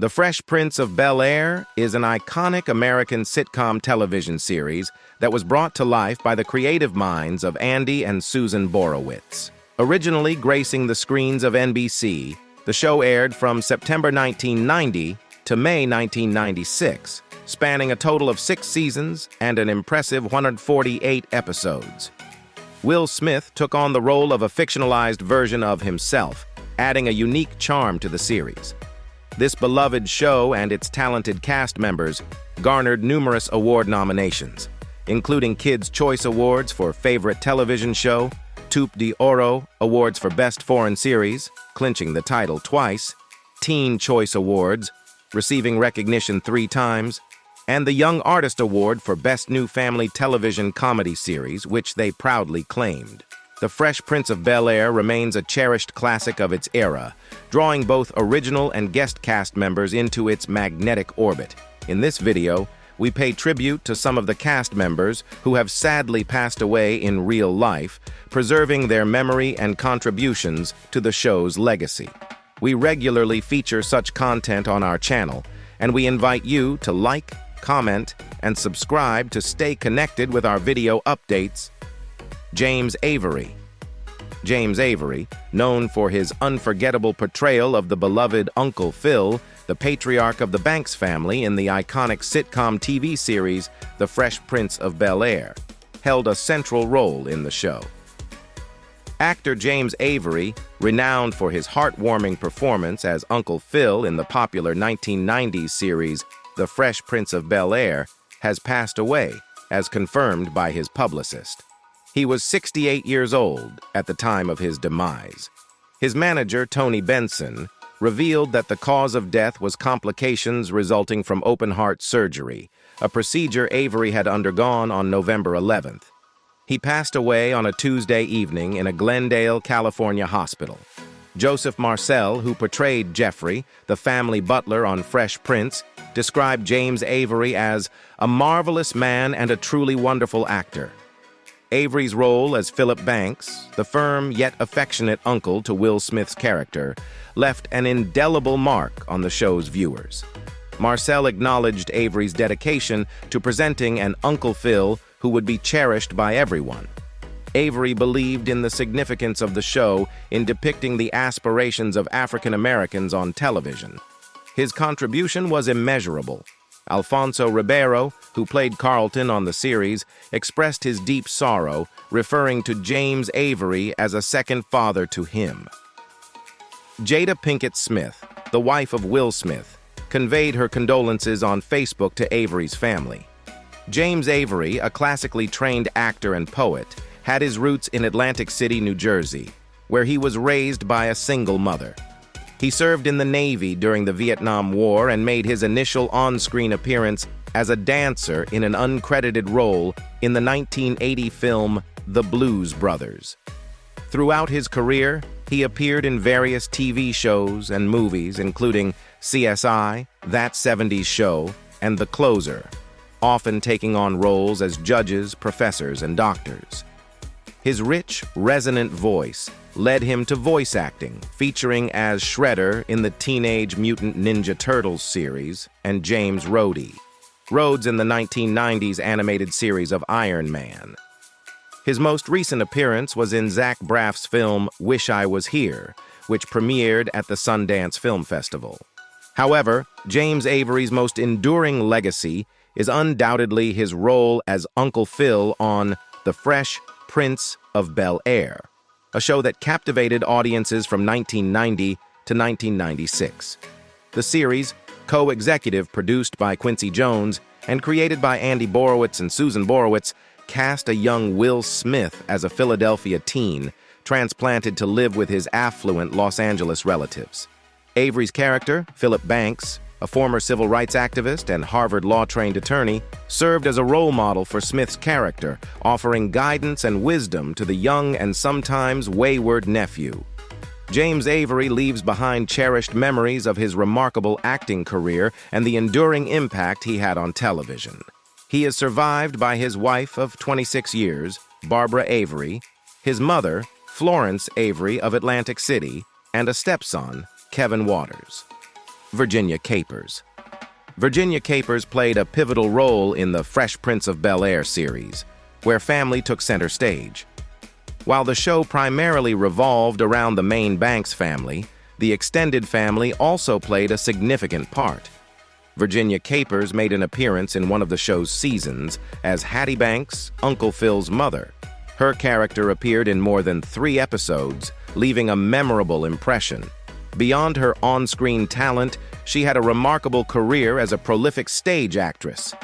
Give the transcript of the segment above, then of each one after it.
The Fresh Prince of Bel-Air is an iconic American sitcom television series that was brought to life by the creative minds of Andy and Susan Borowitz. Originally gracing the screens of NBC, the show aired from September 1990 to May 1996, spanning a total of 6 seasons and an impressive 148 episodes. Will Smith took on the role of a fictionalized version of himself, adding a unique charm to the series. This beloved show and its talented cast members garnered numerous award nominations, including Kids' Choice Awards for Favorite Television Show, Tube de Oro Awards for Best Foreign Series, clinching the title twice, Teen Choice Awards, receiving recognition 3 times, and the Young Artist Award for Best New Family Television Comedy Series, which they proudly claimed. The Fresh Prince of Bel-Air remains a cherished classic of its era, drawing both original and guest cast members into its magnetic orbit. In this video, we pay tribute to some of the cast members who have sadly passed away in real life, preserving their memory and contributions to the show's legacy. We regularly feature such content on our channel, and we invite you to like, comment, and subscribe to stay connected with our video updates. James Avery. James Avery, known for his unforgettable portrayal of the beloved Uncle Phil, the patriarch of the Banks family in the iconic sitcom TV series The Fresh Prince of Bel-Air, held a central role in the show. Actor James Avery, renowned for his heartwarming performance as Uncle Phil in the popular 1990s series The Fresh Prince of Bel-Air, has passed away, as confirmed by his publicist. He was 68 years old at the time of his demise. His manager, Tony Benson, revealed that the cause of death was complications resulting from open-heart surgery, a procedure Avery had undergone on November 11th. He passed away on a Tuesday evening in a Glendale, California hospital. Joseph Marcel, who portrayed Jeffrey, the family butler on Fresh Prince, described James Avery as a marvelous man and a truly wonderful actor. Avery's role as Philip Banks, the firm yet affectionate uncle to Will Smith's character, left an indelible mark on the show's viewers. Marcel acknowledged Avery's dedication to presenting an Uncle Phil who would be cherished by everyone. Avery believed in the significance of the show in depicting the aspirations of African Americans on television. His contribution was immeasurable. Alfonso Ribeiro, who played Carlton on the series, expressed his deep sorrow, referring to James Avery as a second father to him. Jada Pinkett Smith, the wife of Will Smith, conveyed her condolences on Facebook to Avery's family. James Avery, a classically trained actor and poet, had his roots in Atlantic City, New Jersey, where he was raised by a single mother. He served in the Navy during the Vietnam War and made his initial on-screen appearance as a dancer in an uncredited role in the 1980 film The Blues Brothers. Throughout his career, he appeared in various TV shows and movies, including CSI, That 70s Show, and The Closer, often taking on roles as judges, professors, and doctors. His rich, resonant voice led him to voice acting, featuring as Shredder in the Teenage Mutant Ninja Turtles series and James Rhodes in the 1990s animated series of Iron Man. His most recent appearance was in Zach Braff's film Wish I Was Here, which premiered at the Sundance Film Festival. However, James Avery's most enduring legacy is undoubtedly his role as Uncle Phil on The Fresh Prince of Bel-Air, a show that captivated audiences from 1990 to 1996. The series, co-executive produced by Quincy Jones and created by Andy Borowitz and Susan Borowitz, cast a young Will Smith as a Philadelphia teen, transplanted to live with his affluent Los Angeles relatives. Avery's character, Philip Banks, a former civil rights activist and Harvard law-trained attorney, served as a role model for Smith's character, offering guidance and wisdom to the young and sometimes wayward nephew. James Avery leaves behind cherished memories of his remarkable acting career and the enduring impact he had on television. He is survived by his wife of 26 years, Barbara Avery, his mother, Florence Avery of Atlantic City, and a stepson, Kevin Waters. Virginia Capers. Virginia Capers played a pivotal role in the Fresh Prince of Bel-Air series, where family took center stage. While the show primarily revolved around the main Banks family, the extended family also played a significant part. Virginia Capers made an appearance in one of the show's seasons as Hattie Banks, Uncle Phil's mother. Her character appeared in more than 3 episodes, leaving a memorable impression. Beyond her on-screen talent, she had a remarkable career as a prolific stage actress.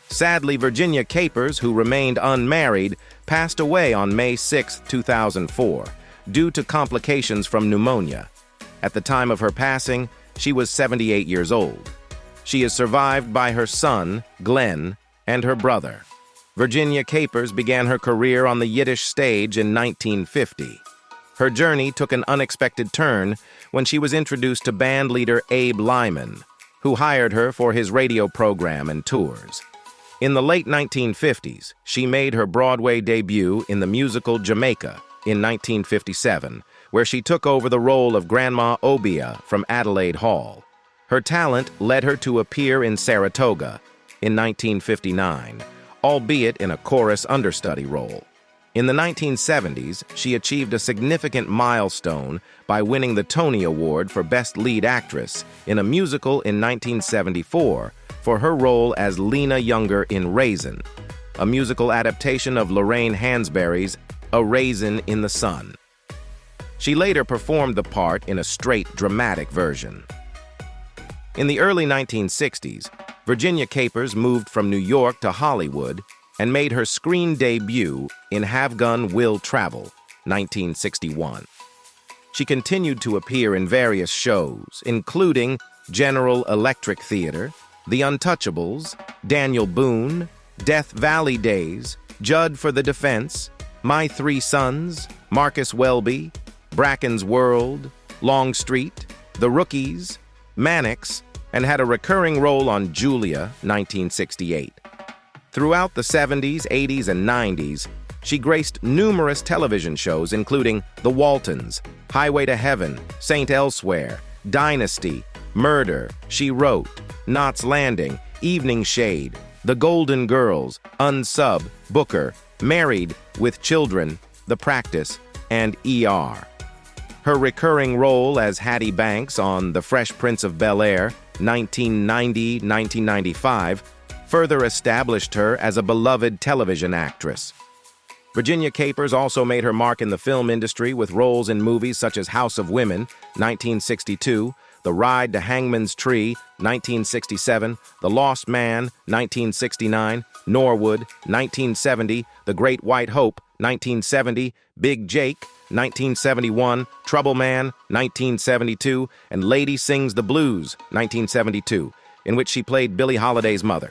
Sadly, Virginia Capers, who remained unmarried, passed away on May 6, 2004, due to complications from pneumonia. At the time of her passing, she was 78 years old. She is survived by her son, Glenn, and her brother. Virginia Capers began her career on the Yiddish stage in 1950. Her journey took an unexpected turn when she was introduced to band leader Abe Lyman, who hired her for his radio program and tours. In the late 1950s, she made her Broadway debut in the musical Jamaica in 1957, where she took over the role of Grandma Obia from Adelaide Hall. Her talent led her to appear in Saratoga in 1959, albeit in a chorus understudy role. In the 1970s, she achieved a significant milestone by winning the Tony Award for Best Lead Actress in a musical in 1974 for her role as Lena Younger in Raisin, a musical adaptation of Lorraine Hansberry's A Raisin in the Sun. She later performed the part in a straight dramatic version. In the early 1960s, Virginia Capers moved from New York to Hollywood and made her screen debut in Have Gun Will Travel, 1961. She continued to appear in various shows, including General Electric Theater, The Untouchables, Daniel Boone, Death Valley Days, Judd for the Defense, My Three Sons, Marcus Welby, Bracken's World, Longstreet, The Rookies, Mannix, and had a recurring role on Julia, 1968. Throughout the 70s, 80s, and 90s, she graced numerous television shows including The Waltons, Highway to Heaven, Saint Elsewhere, Dynasty, Murder, She Wrote, Knots Landing, Evening Shade, The Golden Girls, Unsub, Booker, Married, With Children, The Practice, and ER. Her recurring role as Hattie Banks on The Fresh Prince of Bel-Air, 1990-1995, further established her as a beloved television actress. Virginia Capers also made her mark in the film industry with roles in movies such as House of Women, 1962, The Ride to Hangman's Tree, 1967, The Lost Man, 1969, Norwood, 1970, The Great White Hope, 1970, Big Jake, 1971, Trouble Man, 1972, and Lady Sings the Blues, 1972, in which she played Billie Holiday's mother.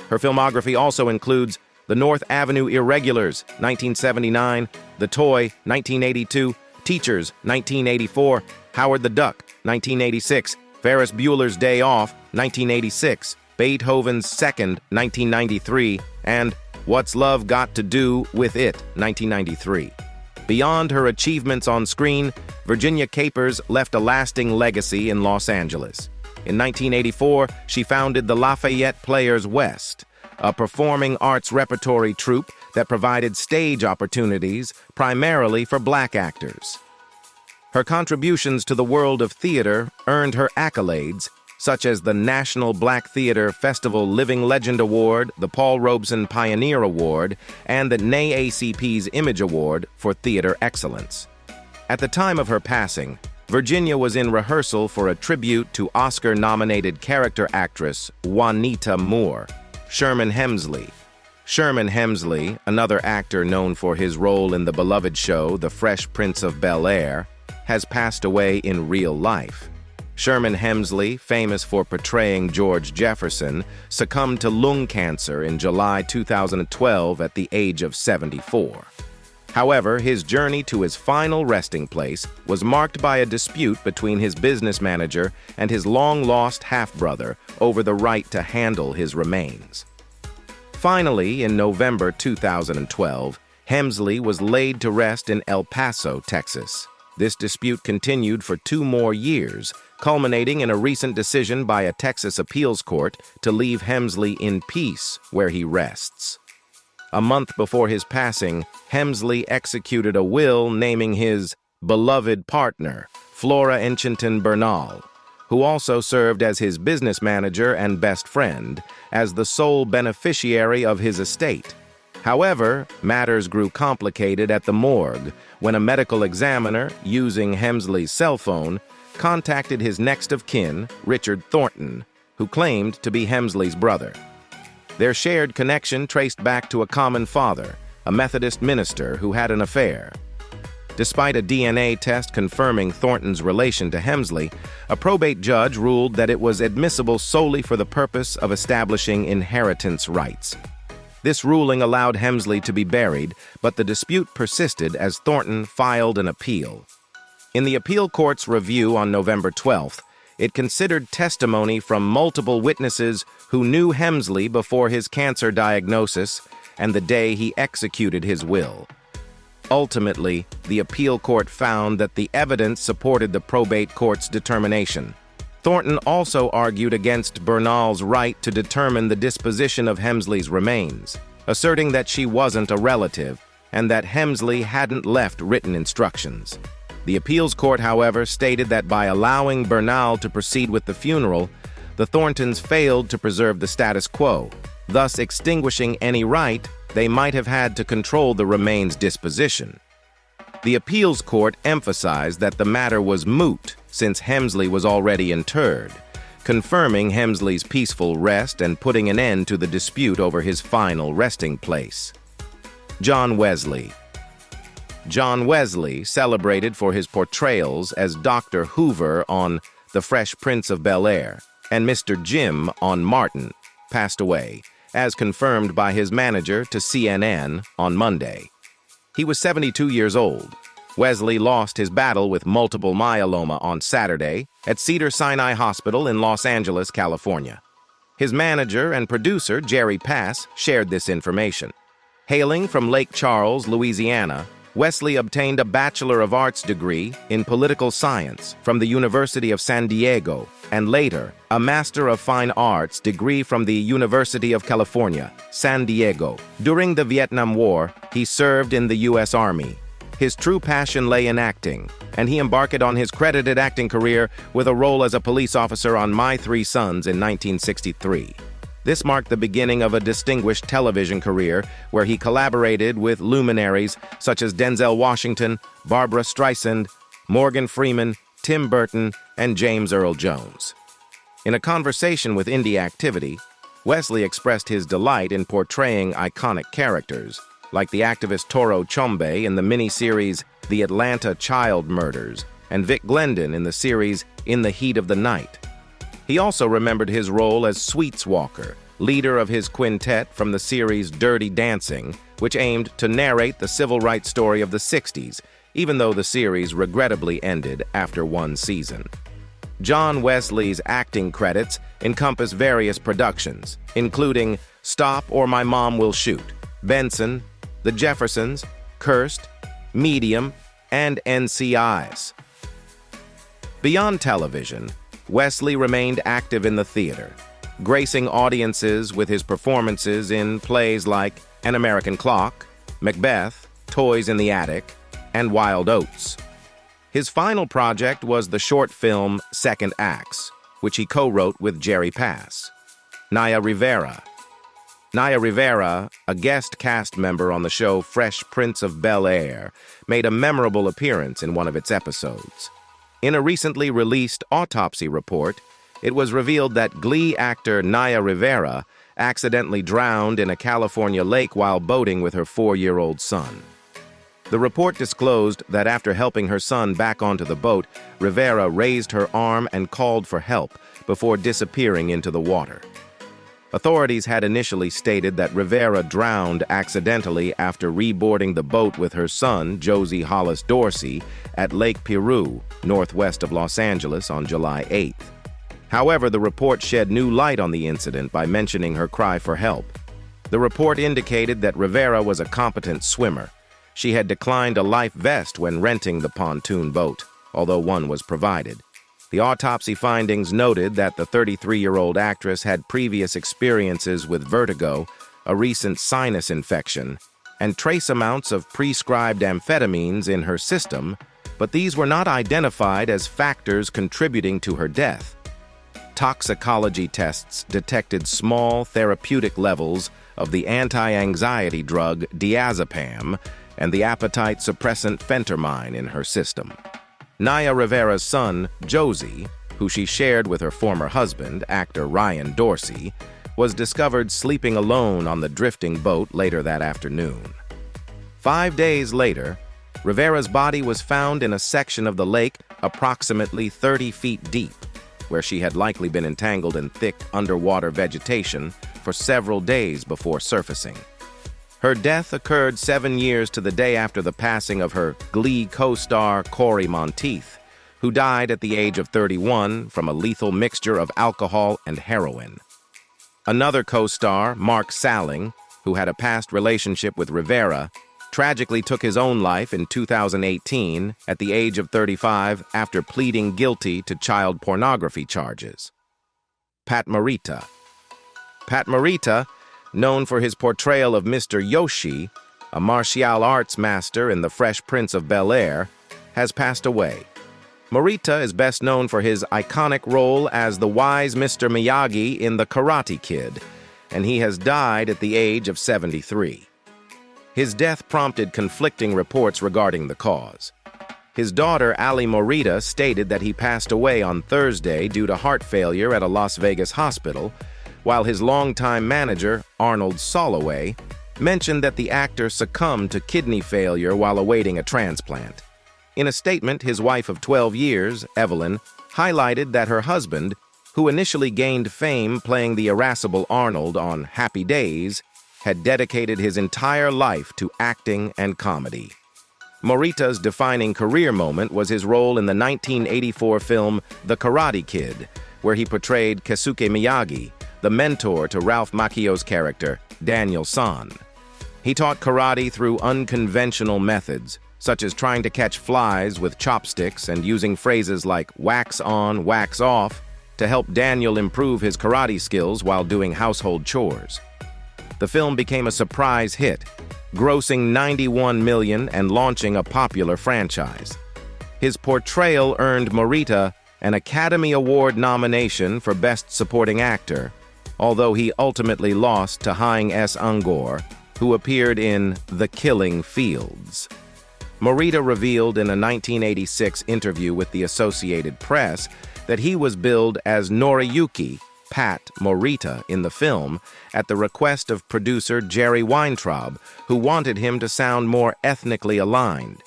Her filmography also includes The North Avenue Irregulars, 1979, The Toy, 1982, Teachers, 1984, Howard the Duck, 1986, Ferris Bueller's Day Off, 1986, Beethoven's Second, 1993, and What's Love Got to Do with It, 1993. Beyond her achievements on screen, Virginia Capers left a lasting legacy in Los Angeles. In 1984, she founded the Lafayette Players West, a performing arts repertory troupe that provided stage opportunities primarily for black actors. Her contributions to the world of theater earned her accolades, such as the National Black Theater Festival Living Legend Award, the Paul Robeson Pioneer Award, and the NAACP's Image Award for Theater Excellence. At the time of her passing, Virginia was in rehearsal for a tribute to Oscar-nominated character actress Juanita Moore, Sherman Hemley. Sherman Hemley, another actor known for his role in the beloved show The Fresh Prince of Bel-Air, has passed away in real life. Sherman Hemley, famous for portraying George Jefferson, succumbed to lung cancer in July 2012 at the age of 74. However, his journey to his final resting place was marked by a dispute between his business manager and his long-lost half-brother over the right to handle his remains. Finally, in November 2012, Hemley was laid to rest in El Paso, Texas. This dispute continued for 2 more years, culminating in a recent decision by a Texas appeals court to leave Hemley in peace where he rests. A month before his passing, Hemley executed a will naming his beloved partner, Flora Enchinton Bernal, who also served as his business manager and best friend, as the sole beneficiary of his estate. However, matters grew complicated at the morgue when a medical examiner, using Hemley's cell phone, contacted his next of kin, Richard Thornton, who claimed to be Hemley's brother. Their shared connection traced back to a common father, a Methodist minister who had an affair. Despite a DNA test confirming Thornton's relation to Hemley, a probate judge ruled that it was admissible solely for the purpose of establishing inheritance rights. This ruling allowed Hemley to be buried, but the dispute persisted as Thornton filed an appeal. In the appeal court's review on November 12th, it considered testimony from multiple witnesses who knew Hemley before his cancer diagnosis and the day he executed his will. Ultimately, the appeal court found that the evidence supported the probate court's determination. Thornton also argued against Bernal's right to determine the disposition of Hemley's remains, asserting that she wasn't a relative and that Hemley hadn't left written instructions. The appeals court, however, stated that by allowing Bernal to proceed with the funeral, the Thorntons failed to preserve the status quo, thus extinguishing any right they might have had to control the remains' disposition. The appeals court emphasized that the matter was moot since Hemley was already interred, confirming Hemley's peaceful rest and putting an end to the dispute over his final resting place. John Wesley. John Wesley, celebrated for his portrayals as Dr. Hoover on The Fresh Prince of Bel-Air and Mr. Jim on Martin, passed away, as confirmed by his manager to CNN on Monday. He was 72 years old. Wesley lost his battle with multiple myeloma on Saturday at Cedars-Sinai Hospital in Los Angeles, California. His manager and producer, Jerry Pass, shared this information. Hailing from Lake Charles, Louisiana, Wesley obtained a Bachelor of Arts degree in political science from the University of San Diego and later a Master of Fine Arts degree from the University of California, San Diego. During the Vietnam War, he served in the U.S. Army. His true passion lay in acting, and he embarked on his credited acting career with a role as a police officer on My Three Sons in 1963. This marked the beginning of a distinguished television career where he collaborated with luminaries such as Denzel Washington, Barbra Streisand, Morgan Freeman, Tim Burton, and James Earl Jones. In a conversation with Indie Activity, Wesley expressed his delight in portraying iconic characters, like the activist Toro Chombe in the miniseries The Atlanta Child Murders and Vic Glendon in the series In the Heat of the Night. He also remembered his role as Sweets Walker, leader of his quintet from the series Dirty Dancing, which aimed to narrate the civil rights story of the 60s, even though the series regrettably ended after 1 season. John Wesley's acting credits encompass various productions, including Stop or My Mom Will Shoot, Benson, The Jeffersons, Cursed, Medium, and NCIs. Beyond television, Wesley remained active in the theater, gracing audiences with his performances in plays like An American Clock, Macbeth, Toys in the Attic, and Wild Oats. His final project was the short film Second Acts, which he co-wrote with Jerry Pass. Nia Rivera. Nia Rivera, a guest cast member on the show Fresh Prince of Bel-Air, made a memorable appearance in one of its episodes. In a recently released autopsy report, it was revealed that Glee actor Nia Rivera accidentally drowned in a California lake while boating with her 4-year-old son. The report disclosed that after helping her son back onto the boat, Rivera raised her arm and called for help before disappearing into the water. Authorities had initially stated that Rivera drowned accidentally after reboarding the boat with her son, Josie Hollis Dorsey, at Lake Piru, northwest of Los Angeles, on July 8th. However, the report shed new light on the incident by mentioning her cry for help. The report indicated that Rivera was a competent swimmer. She had declined a life vest when renting the pontoon boat, although one was provided. The autopsy findings noted that the 33-year-old actress had previous experiences with vertigo, a recent sinus infection, and trace amounts of prescribed amphetamines in her system, but these were not identified as factors contributing to her death. Toxicology tests detected small therapeutic levels of the anti-anxiety drug diazepam and the appetite suppressant phentermine in her system. Nia Rivera's son, Josie, who she shared with her former husband, actor Ryan Dorsey, was discovered sleeping alone on the drifting boat later that afternoon. 5 days later, Rivera's body was found in a section of the lake approximately 30 feet deep, where she had likely been entangled in thick underwater vegetation for several days before surfacing. Her death occurred 7 years to the day after the passing of her Glee co-star Corey Monteith, who died at the age of 31 from a lethal mixture of alcohol and heroin. Another co-star, Mark Salling, who had a past relationship with Rivera, tragically took his own life in 2018 at the age of 35 after pleading guilty to child pornography charges. Pat Morita. Pat Morita, known for his portrayal of Mr. Yoshi, a martial arts master in The Fresh Prince of Bel-Air, has passed away. Marita is best known for his iconic role as the wise Mr. Miyagi in The Karate Kid, and he has died at the age of 73. His death prompted conflicting reports regarding the cause. His daughter, Ali Marita, stated that he passed away on Thursday due to heart failure at a Las Vegas hospital, while his longtime manager, Arnold Soloway, mentioned that the actor succumbed to kidney failure while awaiting a transplant. In a statement, his wife of 12 years, Evelyn, highlighted that her husband, who initially gained fame playing the irascible Arnold on Happy Days, had dedicated his entire life to acting and comedy. Morita's defining career moment was his role in the 1984 film The Karate Kid, where he portrayed Keisuke Miyagi, the mentor to Ralph Macchio's character, Daniel San. He taught karate through unconventional methods, such as trying to catch flies with chopsticks and using phrases like wax on, wax off to help Daniel improve his karate skills while doing household chores. The film became a surprise hit, grossing $91 million and launching a popular franchise. His portrayal earned Morita an Academy Award nomination for Best Supporting Actor, although he ultimately lost to Haing S. Ungor, who appeared in The Killing Fields. Morita revealed in a 1986 interview with the Associated Press that he was billed as Noriyuki, Pat Morita, in the film at the request of producer Jerry Weintraub, who wanted him to sound more ethnically aligned.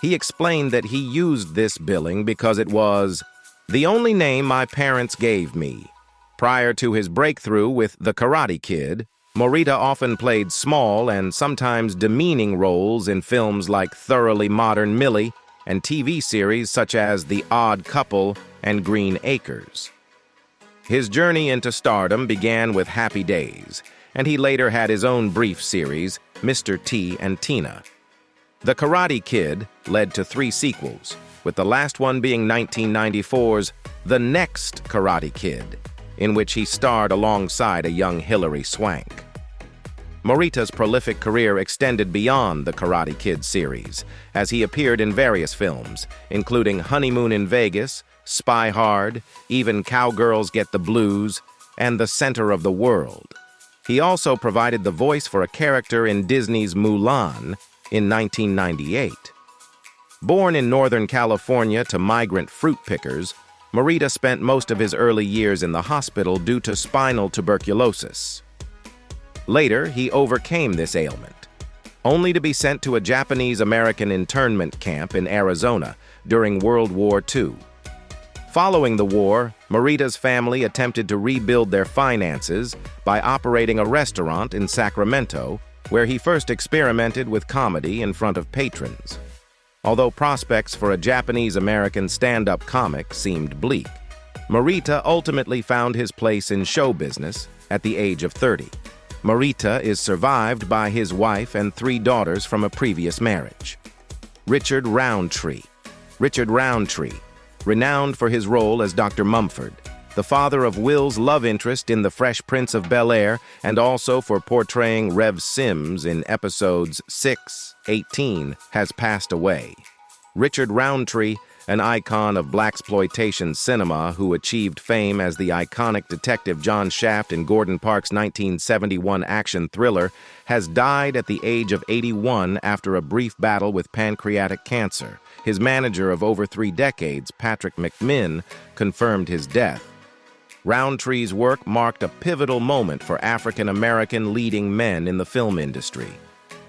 He explained that he used this billing because it was the only name my parents gave me. Prior to his breakthrough with The Karate Kid, Morita often played small and sometimes demeaning roles in films like Thoroughly Modern Millie and TV series such as The Odd Couple and Green Acres. His journey into stardom began with Happy Days, and he later had his own brief series, Mr. T and Tina. The Karate Kid led to 3 sequels, with the last one being 1994's The Next Karate Kid, in which he starred alongside a young Hilary Swank. Morita's prolific career extended beyond the Karate Kid series, as he appeared in various films, including Honeymoon in Vegas, Spy Hard, Even Cowgirls Get the Blues, and The Center of the World. He also provided the voice for a character in Disney's Mulan in 1998. Born in Northern California to migrant fruit pickers, Marita spent most of his early years in the hospital due to spinal tuberculosis. Later, he overcame this ailment, only to be sent to a Japanese-American internment camp in Arizona during World War II. Following the war, Marita's family attempted to rebuild their finances by operating a restaurant in Sacramento, where he first experimented with comedy in front of patrons. Although prospects for a Japanese-American stand-up comic seemed bleak, Marita ultimately found his place in show business at the age of 30. Marita is survived by his wife and 3 daughters from a previous marriage. Richard Roundtree. Richard Roundtree, renowned for his role as Dr. Mumford, the father of Will's love interest in The Fresh Prince of Bel-Air, and also for portraying Rev Sims in episodes 6, 18, has passed away. Richard Roundtree, an icon of blaxploitation cinema who achieved fame as the iconic detective John Shaft in Gordon Parks' 1971 action thriller, has died at the age of 81 after a brief battle with pancreatic cancer. His manager of over 3 decades, Patrick McMinn, confirmed his death. Roundtree's work marked a pivotal moment for African-American leading men in the film industry.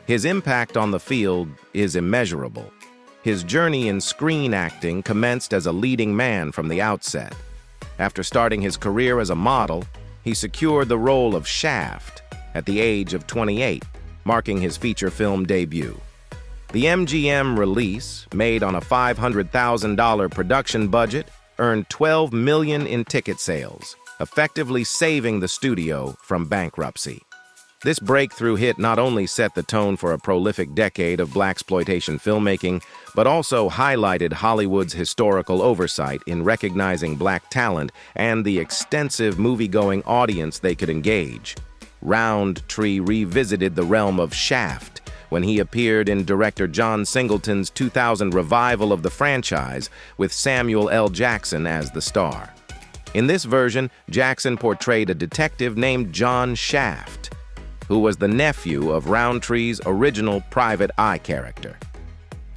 His impact on the field is immeasurable. His journey in screen acting commenced as a leading man from the outset. After starting his career as a model, he secured the role of Shaft at the age of 28, marking his feature film debut. The MGM release, made on a $500,000 production budget, earned $12 million in ticket sales, effectively saving the studio from bankruptcy. This breakthrough hit not only set the tone for a prolific decade of blaxploitation filmmaking, but also highlighted Hollywood's historical oversight in recognizing black talent and the extensive movie-going audience they could engage. Roundtree revisited the realm of Shaft when he appeared in director John Singleton's 2000 revival of the franchise with Samuel L. Jackson as the star. In this version, Jackson portrayed a detective named John Shaft, who was the nephew of Roundtree's original Private Eye character.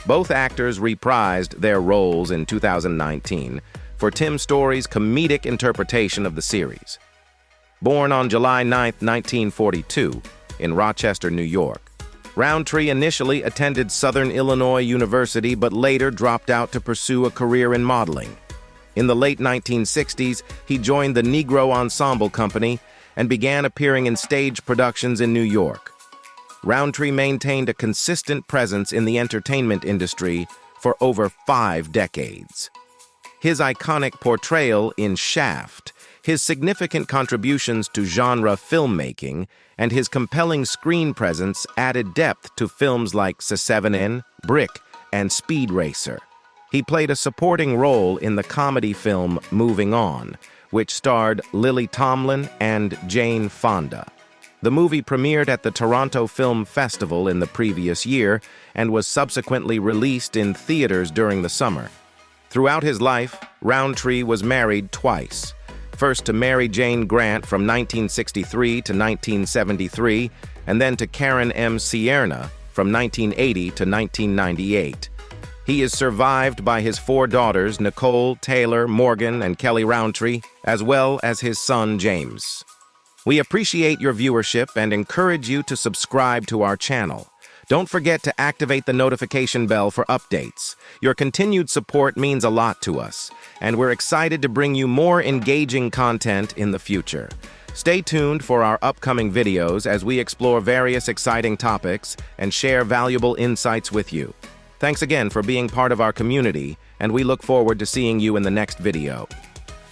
Both actors reprised their roles in 2019 for Tim Story's comedic interpretation of the series. Born on July 9, 1942, in Rochester, New York, Roundtree initially attended Southern Illinois University but later dropped out to pursue a career in modeling. In the late 1960s, he joined the Negro Ensemble Company and began appearing in stage productions in New York. Roundtree maintained a consistent presence in the entertainment industry for over 5 decades. His iconic portrayal in Shaft, his significant contributions to genre filmmaking, and his compelling screen presence added depth to films like C7N, Brick, and Speed Racer. He played a supporting role in the comedy film Moving On, which starred Lily Tomlin and Jane Fonda. The movie premiered at the Toronto Film Festival in the previous year and was subsequently released in theaters during the summer. Throughout his life, Roundtree was married twice. First to Mary Jane Grant from 1963 to 1973, and then to Karen M. Sierna from 1980 to 1998. He is survived by his 4 daughters, Nicole, Taylor, Morgan, and Kelly Roundtree, as well as his son, James. We appreciate your viewership and encourage you to subscribe to our channel. Don't forget to activate the notification bell for updates. Your continued support means a lot to us, and we're excited to bring you more engaging content in the future. Stay tuned for our upcoming videos as we explore various exciting topics and share valuable insights with you. Thanks again for being part of our community, and we look forward to seeing you in the next video.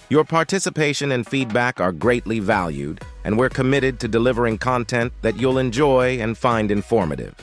Your participation and feedback are greatly valued, and we're committed to delivering content that you'll enjoy and find informative.